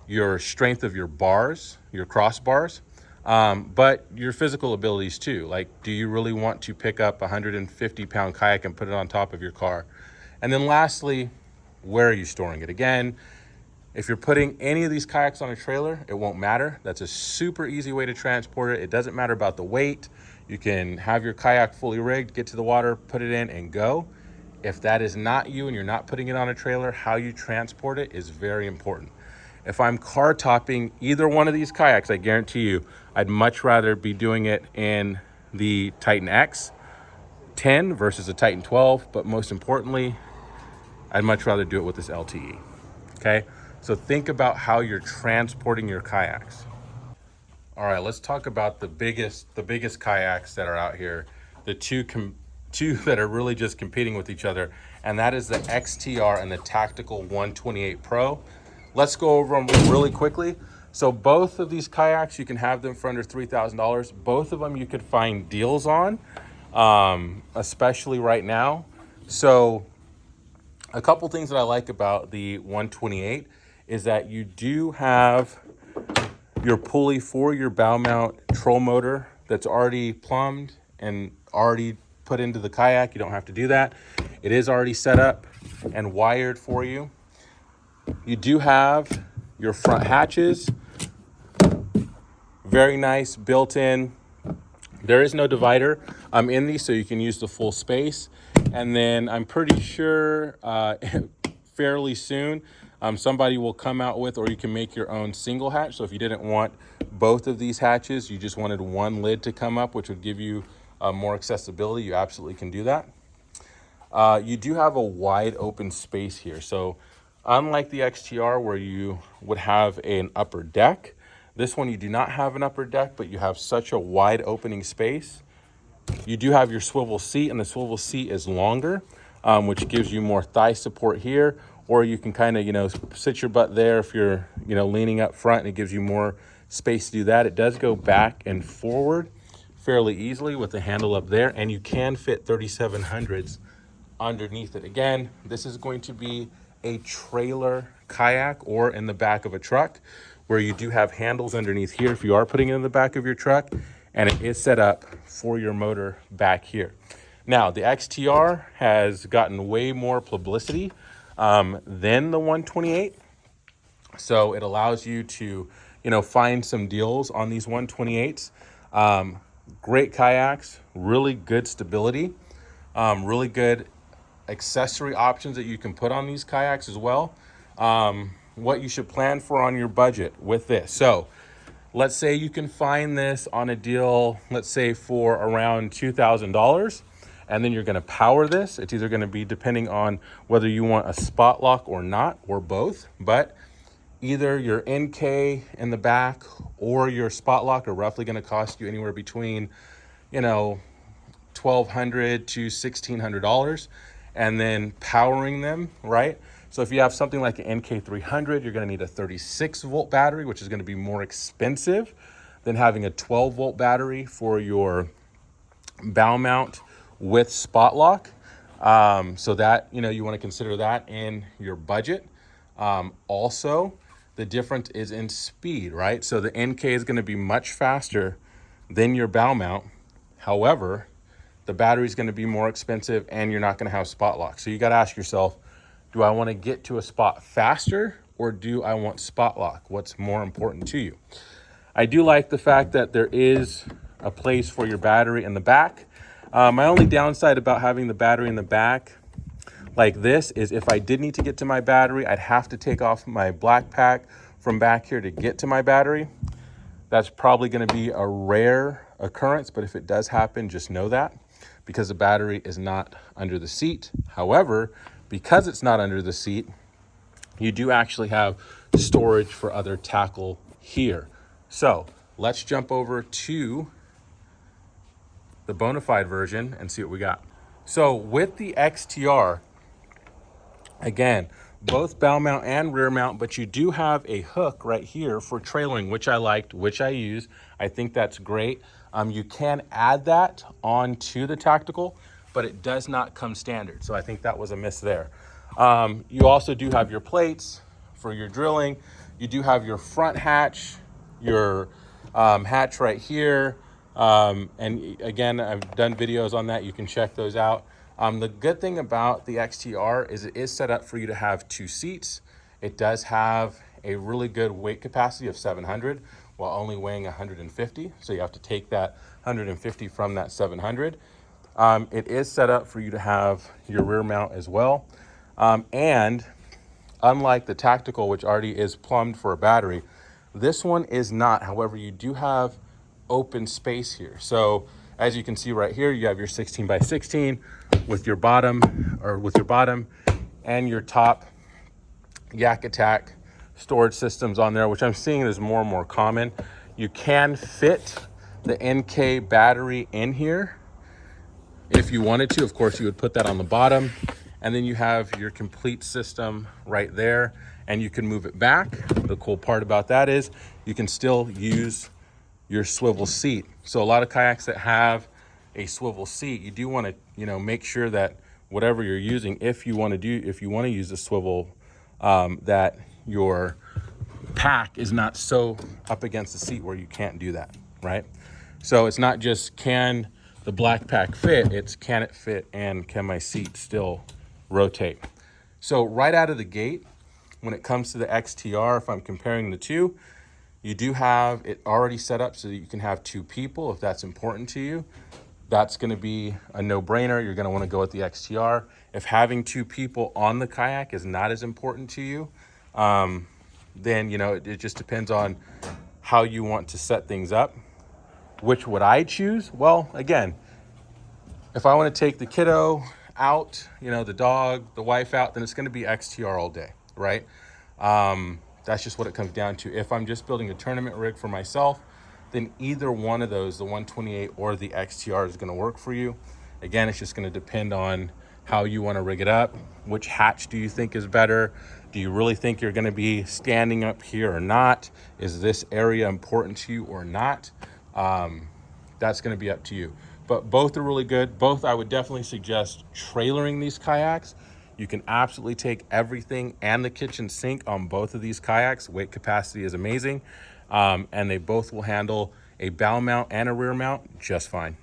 your strength of your bars, your crossbars, but your physical abilities too. Like, do you really want to pick up a 150-pound kayak and put it on top of your car? And then lastly, where are you storing it? Again, if you're putting any of these kayaks on a trailer, it won't matter. That's a super easy way to transport it. It doesn't matter about the weight. You can have your kayak fully rigged, get to the water, put it in, and go. If that is not you and you're not putting it on a trailer, how you transport it is very important. If I'm car topping either one of these kayaks, I guarantee you, I'd much rather be doing it in the Titan X 10 versus the Titan 12. But most importantly, I'd much rather do it with this LTE, okay? So think about how you're transporting your kayaks. All right, let's talk about the biggest kayaks that are out here, the two that are really just competing with each other, and that is the XTR and the Tactical 128 Pro. Let's go over them really quickly. So both of these kayaks, you can have them for under $3,000. Both of them you could find deals on, especially right now. So a couple things that I like about the 128 is that you do have your pulley for your bow mount troll motor that's already plumbed and already put into the kayak. You don't have to do that. It is already set up and wired for you. You do have your front hatches, very nice, built in. There is no divider in these, so you can use the full space. And then I'm pretty sure fairly soon somebody will come out with, or you can make your own single hatch. So if you didn't want both of these hatches, you just wanted one lid to come up, which would give you more accessibility, you absolutely can do that. You do have a wide open space here. So unlike the XTR where you would have an upper deck, this one you do not have an upper deck, but you have such a wide opening space. You do have your swivel seat, and the swivel seat is longer, which gives you more thigh support here, or you can kind of, sit your butt there if you're, leaning up front, and it gives you more space to do that. It does go back and forward fairly easily with the handle up there, and you can fit 3700s underneath it. Again, this is going to be a trailer kayak or in the back of a truck, where you do have handles underneath here if you are putting it in the back of your truck, and it is set up for your motor back here. Now, the XTR has gotten way more publicity than the 128. So it allows you to, find some deals on these 128s. Great kayaks, really good stability, really good accessory options that you can put on these kayaks as well. What you should plan for on your budget with this. So let's say you can find this on a deal, let's say for around $2,000, and then you're going to power this. It's either going to be depending on whether you want a spot lock or not, or both, but either your NK in the back or your spot lock are roughly going to cost you anywhere between, $1,200 to $1,600, and then powering them, right? So if you have something like an NK300, you're going to need a 36 volt battery, which is going to be more expensive than having a 12 volt battery for your bow mount with spot lock. So that, you want to consider that in your budget. Also, the difference is in speed, right? So the NK is going to be much faster than your bow mount. However, the battery is going to be more expensive and you're not going to have spot lock. So you got to ask yourself, do I want to get to a spot faster or do I want spot lock? What's more important to you? I do like the fact that there is a place for your battery in the back. My only downside about having the battery in the back like this is if I did need to get to my battery, I'd have to take off my black pack from back here to get to my battery. That's probably going to be a rare occurrence, but if it does happen, just know that because the battery is not under the seat. However, because it's not under the seat, you do actually have storage for other tackle here. So let's jump over to the Bonafide version and see what we got. So with the XTR, again, both bow mount and rear mount, but you do have a hook right here for trailering, which I liked, which I use. I think that's great. You can add that onto the tactical, but it does not come standard. So I think that was a miss there. You also do have your plates for your drilling. You do have your front hatch, your hatch right here. And again, I've done videos on that. You can check those out. The good thing about the XTR is it is set up for you to have 2 seats. It does have a really good weight capacity of 700 while only weighing 150. So you have to take that 150 from that 700. It is set up for you to have your rear mount as well. And unlike the tactical, which already is plumbed for a battery, this one is not. However, you do have open space here. So as you can see right here, you have your 16 by 16 with your bottom and your top Yak Attack storage systems on there, which I'm seeing is more and more common. You can fit the NK battery in here if you wanted to. Of course, you would put that on the bottom, and then you have your complete system right there, and you can move it back. The cool part about that is you can still use your swivel seat. So a lot of kayaks that have a swivel seat, you do want to, make sure that whatever you're using, if you want to use the swivel, that your pack is not so up against the seat where you can't do that, right? So it's not just can the black pack fit, it's can it fit and can my seat still rotate? So right out of the gate, when it comes to the XTR, if I'm comparing the two, you do have it already set up so that you can have 2 people if that's important to you. That's going to be a no-brainer. You're going to want to go with the XTR. If having 2 people on the kayak is not as important to you, then, it just depends on how you want to set things up. Which would I choose? Well, again, if I want to take the kiddo out, the dog, the wife out, then it's going to be XTR all day, right? That's just what it comes down to. If I'm just building a tournament rig for myself, then either one of those, the 128 or the XTR, is going to work for you. Again, it's just going to depend on how you want to rig it up. Which hatch do you think is better? Do you really think you're going to be standing up here or not? Is this area important to you or not? That's going to be up to you. But both are really good. Both, I would definitely suggest trailering these kayaks. You can absolutely take everything and the kitchen sink on both of these kayaks. Weight capacity is amazing. And they both will handle a bow mount and a rear mount just fine.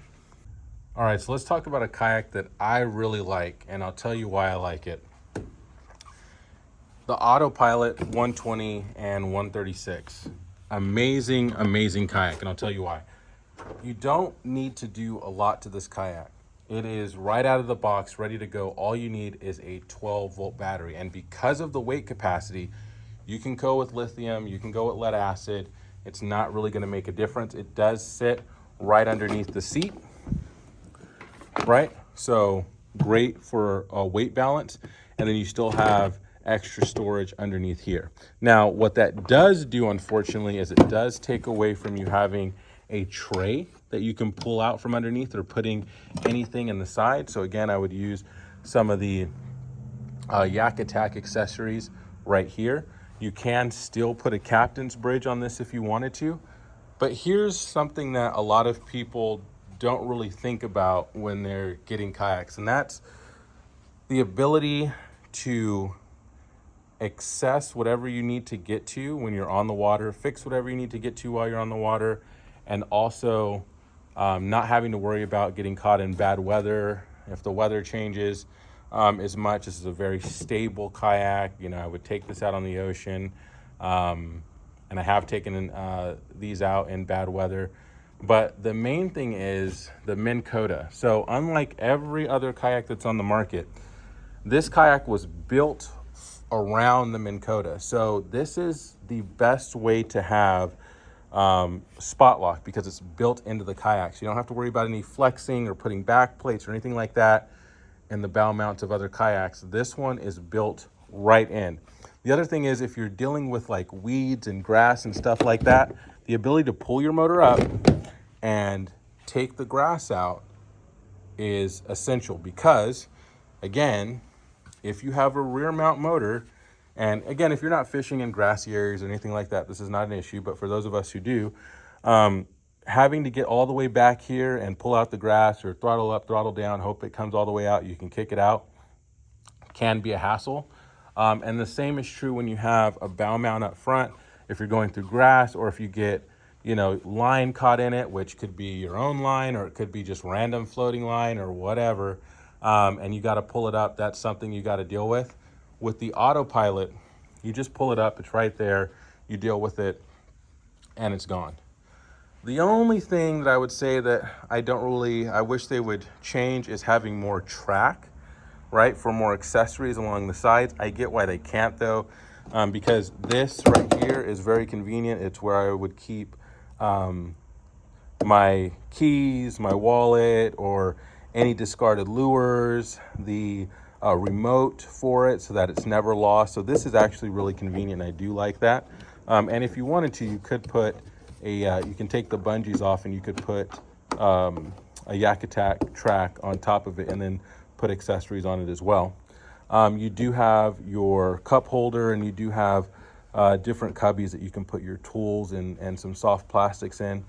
All right, so let's talk about a kayak that I really like, and I'll tell you why I like it. The Autopilot 120 and 136. Amazing, amazing kayak, and I'll tell you why. You don't need to do a lot to this kayak. It is right out of the box, ready to go. All you need is a 12-volt battery. And because of the weight capacity, you can go with lithium, you can go with lead acid. It's not really gonna make a difference. It does sit right underneath the seat, right? So great for a weight balance. And then you still have extra storage underneath here. Now, what that does do, unfortunately, is it does take away from you having a tray that you can pull out from underneath or putting anything in the side. So again, I would use some of the Yak Attack accessories right here. You can still put a captain's bridge on this if you wanted to, but here's something that a lot of people don't really think about when they're getting kayaks, and that's the ability to access whatever you need to get to when you're on the water, fix whatever you need to get to while you're on the water, and also not having to worry about getting caught in bad weather if the weather changes as much. This is a very stable kayak. You know, I would take this out on the ocean, and I have taken these out in bad weather. But the main thing is the Minn Kota. So unlike every other kayak that's on the market, this kayak was built around the Minn Kota. So this is the best way to have spot lock because it's built into the kayak. So you don't have to worry about any flexing or putting back plates or anything like that in the bow mounts of other kayaks. This one is built right in. The other thing is if you're dealing with like weeds and grass and stuff like that, the ability to pull your motor up and take the grass out is essential because, again, if you have a rear mount motor, and again, if you're not fishing in grassy areas or anything like that, this is not an issue. But for those of us who do, having to get all the way back here and pull out the grass or throttle up, throttle down, hope it comes all the way out, you can kick it out, can be a hassle. And the same is true when you have a bow mount up front. If you're going through grass or if you get, you know, line caught in it, which could be your own line or it could be just random floating line or whatever, and you got to pull it up, that's something you got to deal with. With the autopilot, you just pull it up, it's right there, you deal with it, and it's gone. The only thing that I would say that I wish they would change is having more track, right, for more accessories along the sides. I get why they can't though, because this right here is very convenient. It's where I would keep my keys, my wallet, or any discarded lures, the remote for it so that it's never lost. So this is actually really convenient. I do like that. And if you wanted to, you could put you can take the bungees off and you could put a Yak Attack track on top of it and then put accessories on it as well. You do have your cup holder and you do have different cubbies that you can put your tools and some soft plastics in.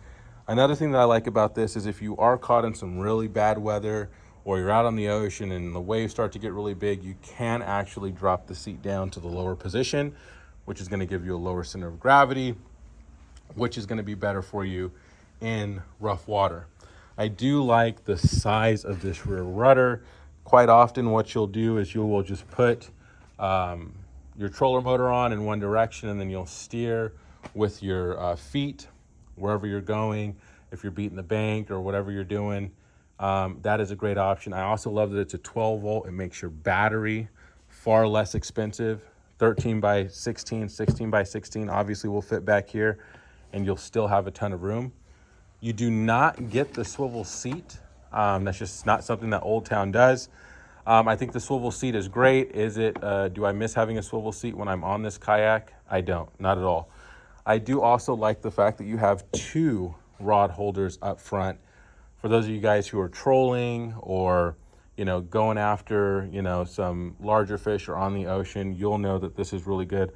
Another thing that I like about this is if you are caught in some really bad weather or you're out on the ocean and the waves start to get really big, you can actually drop the seat down to the lower position, which is going to give you a lower center of gravity, which is going to be better for you in rough water. I do like the size of this rear rudder. Quite often what you'll do is you will just put your troller motor on in one direction and then you'll steer with your feet wherever you're going. If you're beating the bank or whatever you're doing, that is a great option. I also love that it's a 12 volt. It makes your battery far less expensive. 13 by 16, 16 by 16 obviously will fit back here and you'll still have a ton of room. You do not get the swivel seat. That's just not something that Old Town does. I think the swivel seat is great. Do I miss having a swivel seat when I'm on this kayak? I don't, not at all. I do also like the fact that you have two rod holders up front. For those of you guys who are trolling or, you know, going after, you know, some larger fish or on the ocean, you'll know that this is really good.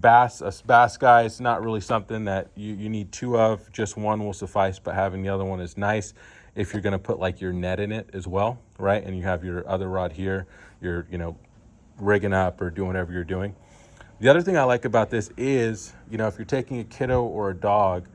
Us bass guys, not really something that you need two of. Just one will suffice, but having the other one is nice if you're going to put like your net in it as well, right? And you have your other rod here, you're, you know, rigging up or doing whatever you're doing. The other thing I like about this is, you know, if you're taking a kiddo or a dog,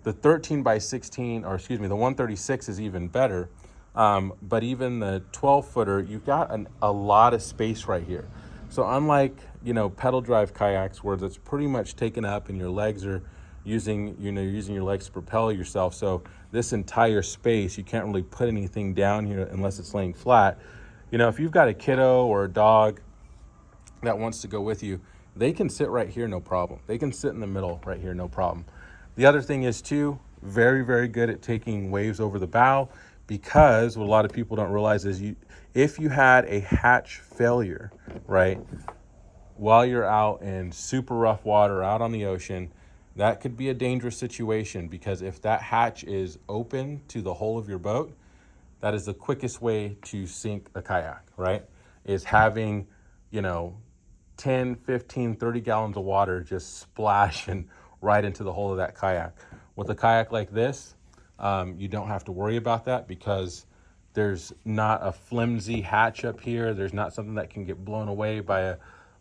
the 13 by 16, or excuse me, the 136 is even better. But even the 12 footer, you've got a lot of space right here. So unlike, you know, pedal drive kayaks where that's pretty much taken up and your legs are using, you know, you're using your legs to propel yourself. So this entire space, you can't really put anything down here unless it's laying flat. You know, if you've got a kiddo or a dog that wants to go with you, they can sit right here, no problem. They can sit in the middle right here, no problem. The other thing is too, very, very good at taking waves over the bow, because what a lot of people don't realize is if you had a hatch failure, right, while you're out in super rough water, out on the ocean, that could be a dangerous situation, because if that hatch is open to the hull of your boat, that is the quickest way to sink a kayak, right? Is having, you know, 10, 15, 30 gallons of water just splashing right into the hull of that kayak. With a kayak like this, you don't have to worry about that, because there's not a flimsy hatch up here. There's not something that can get blown away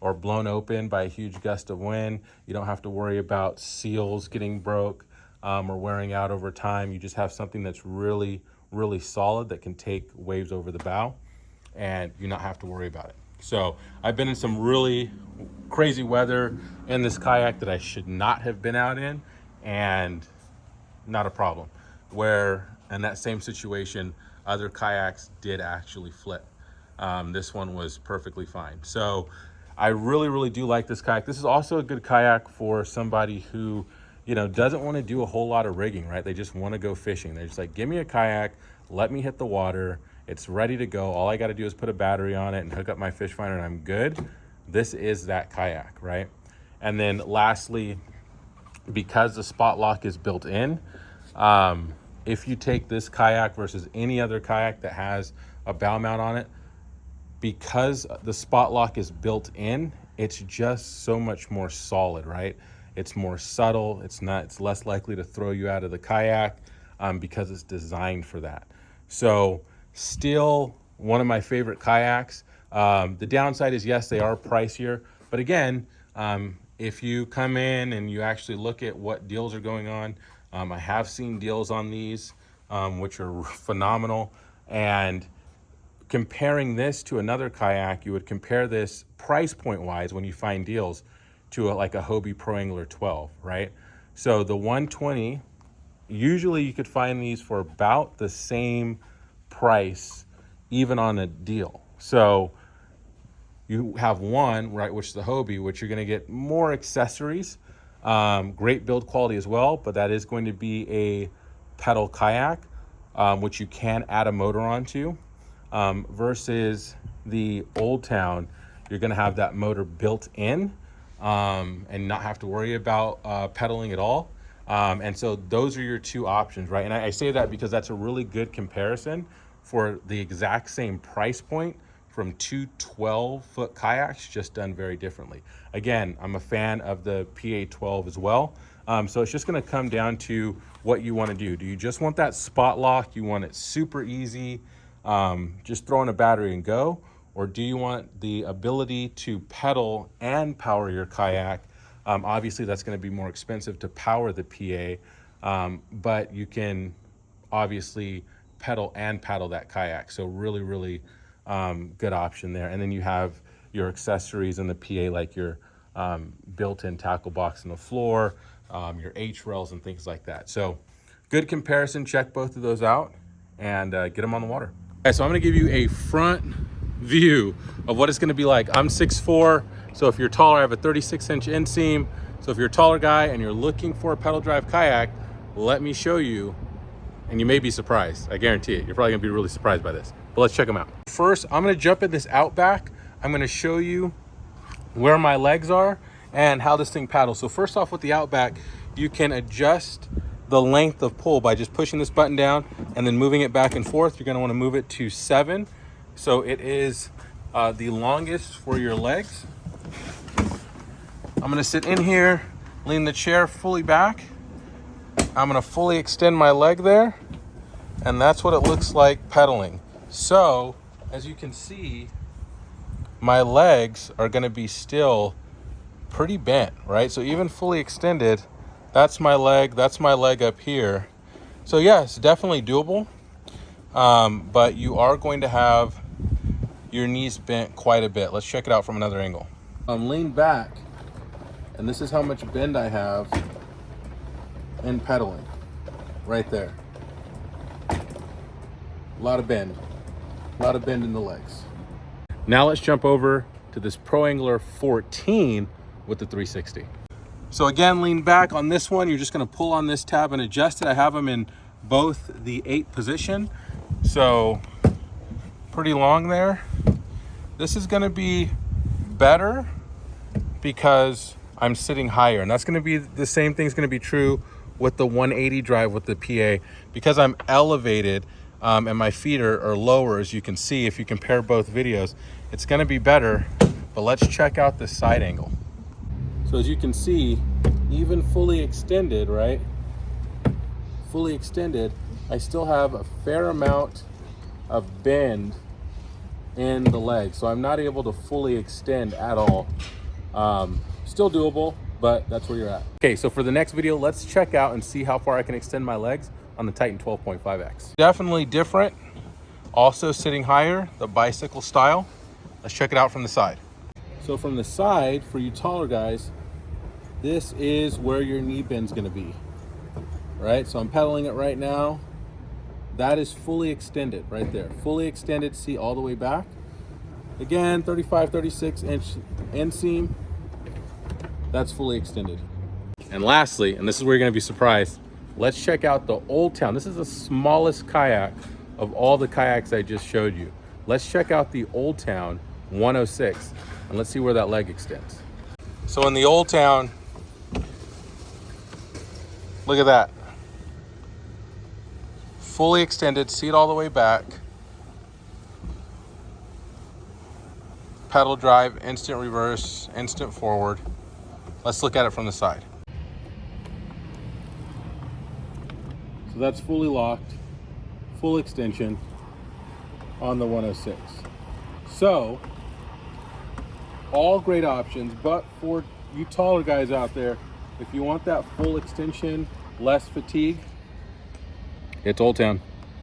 or blown open by a huge gust of wind. You don't have to worry about seals getting broke or wearing out over time. You just have something that's really, really solid that can take waves over the bow, and you not have to worry about it. So I've been in some really crazy weather in this kayak that I should not have been out in, and not a problem. Where in that same situation, other kayaks did actually flip. This one was perfectly fine. So I really, really do like this kayak. This is also a good kayak for somebody who, you know, doesn't want to do a whole lot of rigging, right? They just want to go fishing. They're just like, give me a kayak, let me hit the water. It's ready to go. All I got to do is put a battery on it and hook up my fish finder and I'm good. This is that kayak, right? And then lastly, because the spot lock is built in, if you take this kayak versus any other kayak that has a bow mount on it, because the spot lock is built in, it's just so much more solid, right? It's more subtle. It's less likely to throw you out of the kayak because it's designed for that. So still one of my favorite kayaks. The downside is, yes, they are pricier, but again, if you come in and you actually look at what deals are going on, I have seen deals on these, which are phenomenal. And comparing this to another kayak, you would compare this price point wise when you find deals to like a Hobie Pro Angler 12, right? So the 120, usually you could find these for about the same price, even on a deal. So you have one, right, which is the Hobie, which you're gonna get more accessories, great build quality as well, but that is going to be a pedal kayak, which you can add a motor onto, versus the Old Town, you're gonna have that motor built in and not have to worry about pedaling at all. And so those are your two options, right? And I say that because that's a really good comparison for the exact same price point from two 12-foot kayaks, just done very differently. Again, I'm a fan of the PA12 as well. So it's just gonna come down to what you wanna do. Do you just want that spot lock? You want it super easy, just throw in a battery and go? Or do you want the ability to pedal and power your kayak? Obviously that's gonna be more expensive to power the PA, but you can obviously pedal and paddle that kayak. So really, really good option there. And then you have your accessories in the PA, like your built-in tackle box in the floor, your H rails and things like that. So good comparison. Check both of those out and get them on the water. Okay, so I'm gonna give you a front view of what it's gonna be like. I'm 6'4", so if you're taller, I have a 36-inch inseam. So if you're a taller guy and you're looking for a pedal drive kayak, let me show you, and you may be surprised. I guarantee it. You're probably gonna be really surprised by this, but let's check them out. First, I'm gonna jump in this Outback. I'm gonna show you where my legs are and how this thing paddles. So first off, with the Outback, you can adjust the length of pull by just pushing this button down and then moving it back and forth. You're gonna wanna move it to 7. So it is the longest for your legs. I'm gonna sit in here, lean the chair fully back. I'm gonna fully extend my leg there, and that's what it looks like pedaling. So, as you can see, my legs are gonna be still pretty bent, right? So even fully extended, that's my leg up here. So yeah, it's definitely doable, but you are going to have your knees bent quite a bit. Let's check it out from another angle. Lean back, and this is how much bend I have and pedaling right there. A lot of bend in the legs. Now let's jump over to this Pro Angler 14 with the 360. So again, lean back on this one. You're just gonna pull on this tab and adjust it. I have them in both the 8 position. So pretty long there. This is gonna be better because I'm sitting higher, and that's gonna be the same thing's gonna be true with the 180 drive with the PA. Because I'm elevated and my feet are lower, as you can see if you compare both videos, it's gonna be better. But let's check out the side angle. So as you can see, even fully extended, right? Fully extended, I still have a fair amount of bend in the leg. So I'm not able to fully extend at all. Still doable, but that's where you're at. Okay, so for the next video, let's check out and see how far I can extend my legs on the Titan 12.5X. Definitely different. Also sitting higher, the bicycle style. Let's check it out from the side. So from the side, for you taller guys, this is where your knee bend's gonna be, right? So I'm pedaling it right now. That is fully extended right there. Fully extended, see all the way back. Again, 35, 36 inch inseam. That's fully extended. And lastly, and this is where you're gonna be surprised, let's check out the Old Town. This is the smallest kayak of all the kayaks I just showed you. Let's check out the Old Town 106 and let's see where that leg extends. So in the Old Town, look at that. Fully extended, see it all the way back. Pedal drive, instant reverse, instant forward. Let's look at it from the side. So that's fully locked, full extension on the 106. So, all great options, but for you taller guys out there, if you want that full extension, less fatigue, it's Old Town.